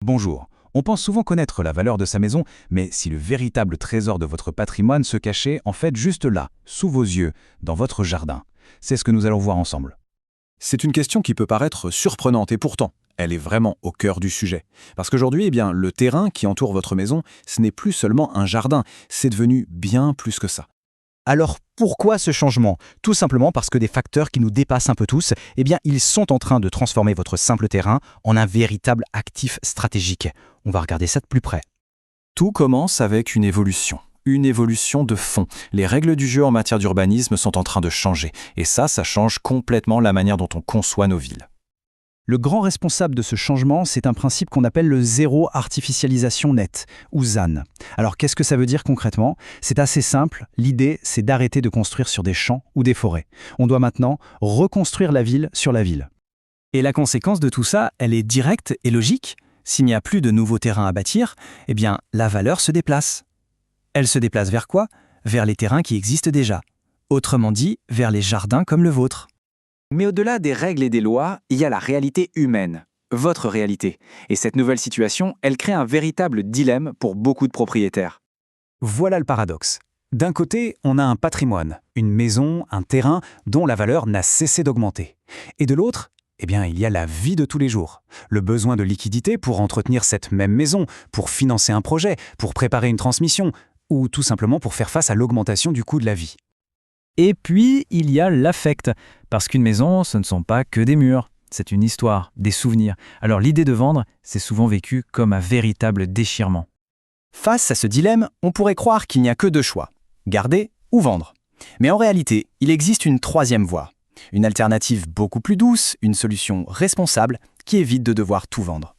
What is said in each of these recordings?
Bonjour. On pense souvent connaître la valeur de sa maison, mais si le véritable trésor de votre patrimoine se cachait en fait juste là, sous vos yeux, dans votre jardin? C'est ce que nous allons voir ensemble. C'est une question qui peut paraître surprenante et pourtant, elle est vraiment au cœur du sujet. Parce qu'aujourd'hui, le terrain qui entoure votre maison, ce n'est plus seulement un jardin, c'est devenu bien plus que ça. Alors pourquoi ce changement? Tout simplement parce que des facteurs qui nous dépassent un peu tous, ils sont en train de transformer votre simple terrain en un véritable actif stratégique. On va regarder ça de plus près. Tout commence avec une évolution de fond. Les règles du jeu en matière d'urbanisme sont en train de changer. Et ça change complètement la manière dont on conçoit nos villes. Le grand responsable de ce changement, c'est un principe qu'on appelle le zéro artificialisation nette, ou ZAN. Alors qu'est-ce que ça veut dire concrètement? C'est assez simple, l'idée c'est d'arrêter de construire sur des champs ou des forêts. On doit maintenant reconstruire la ville sur la ville. Et la conséquence de tout ça, elle est directe et logique. S'il n'y a plus de nouveaux terrains à bâtir, la valeur se déplace. Elle se déplace vers quoi? Vers les terrains qui existent déjà. Autrement dit, vers les jardins comme le vôtre. Mais au-delà des règles et des lois, il y a la réalité humaine, votre réalité. Et cette nouvelle situation, elle crée un véritable dilemme pour beaucoup de propriétaires. Voilà le paradoxe. D'un côté, on a un patrimoine, une maison, un terrain dont la valeur n'a cessé d'augmenter. Et de l'autre, il y a la vie de tous les jours. Le besoin de liquidité pour entretenir cette même maison, pour financer un projet, pour préparer une transmission, ou tout simplement pour faire face à l'augmentation du coût de la vie. Et puis, il y a l'affect, parce qu'une maison, ce ne sont pas que des murs, c'est une histoire, des souvenirs. Alors l'idée de vendre, c'est souvent vécu comme un véritable déchirement. Face à ce dilemme, on pourrait croire qu'il n'y a que deux choix, garder ou vendre. Mais en réalité, il existe une troisième voie, une alternative beaucoup plus douce, une solution responsable qui évite de devoir tout vendre.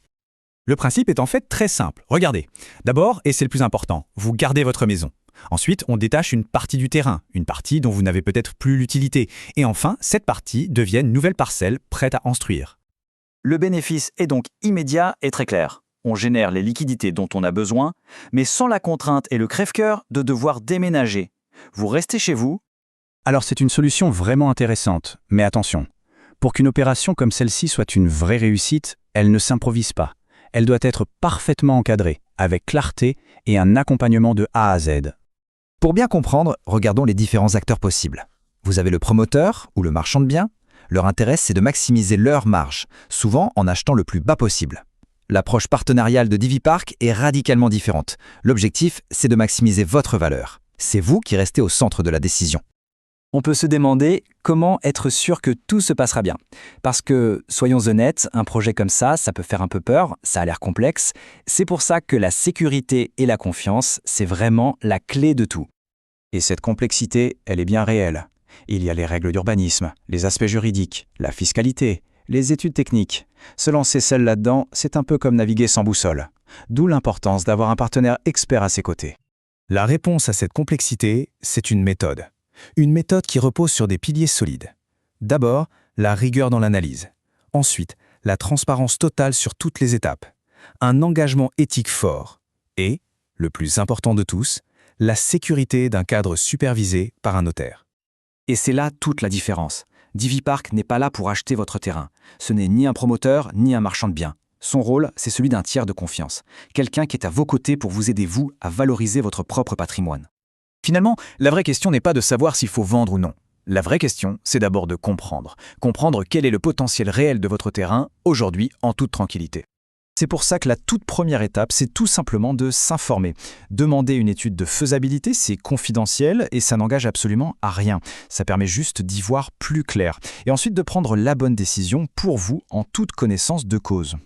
Le principe est en fait très simple. Regardez. D'abord, et c'est le plus important, vous gardez votre maison. Ensuite, on détache une partie du terrain, une partie dont vous n'avez peut-être plus l'utilité. Et enfin, cette partie devient une nouvelle parcelle prête à instruire. Le bénéfice est donc immédiat et très clair. On génère les liquidités dont on a besoin, mais sans la contrainte et le crève-cœur de devoir déménager. Vous restez chez vous. Alors c'est une solution vraiment intéressante, mais attention, pour qu'une opération comme celle-ci soit une vraie réussite, elle ne s'improvise pas. Elle doit être parfaitement encadrée, avec clarté et un accompagnement de A à Z. Pour bien comprendre, regardons les différents acteurs possibles. Vous avez le promoteur ou le marchand de biens. Leur intérêt, c'est de maximiser leur marge, souvent en achetant le plus bas possible. L'approche partenariale de Divipark est radicalement différente. L'objectif, c'est de maximiser votre valeur. C'est vous qui restez au centre de la décision. On peut se demander comment être sûr que tout se passera bien. Parce que, soyons honnêtes, un projet comme ça peut faire un peu peur, ça a l'air complexe. C'est pour ça que la sécurité et la confiance, c'est vraiment la clé de tout. Et cette complexité, elle est bien réelle. Il y a les règles d'urbanisme, les aspects juridiques, la fiscalité, les études techniques. Se lancer seul là-dedans, c'est un peu comme naviguer sans boussole. D'où l'importance d'avoir un partenaire expert à ses côtés. La réponse à cette complexité, c'est une méthode. Une méthode qui repose sur des piliers solides. D'abord, la rigueur dans l'analyse. Ensuite, la transparence totale sur toutes les étapes. Un engagement éthique fort. Et, le plus important de tous, la sécurité d'un cadre supervisé par un notaire. Et c'est là toute la différence. Divipark n'est pas là pour acheter votre terrain. Ce n'est ni un promoteur, ni un marchand de biens. Son rôle, c'est celui d'un tiers de confiance. Quelqu'un qui est à vos côtés pour vous aider, vous, à valoriser votre propre patrimoine. Finalement, la vraie question n'est pas de savoir s'il faut vendre ou non. La vraie question, c'est d'abord de comprendre. Comprendre quel est le potentiel réel de votre terrain, aujourd'hui, en toute tranquillité. C'est pour ça que la toute première étape, c'est tout simplement de s'informer. Demander une étude de faisabilité, c'est confidentiel et ça n'engage absolument à rien. Ça permet juste d'y voir plus clair. Et ensuite de prendre la bonne décision pour vous en toute connaissance de cause.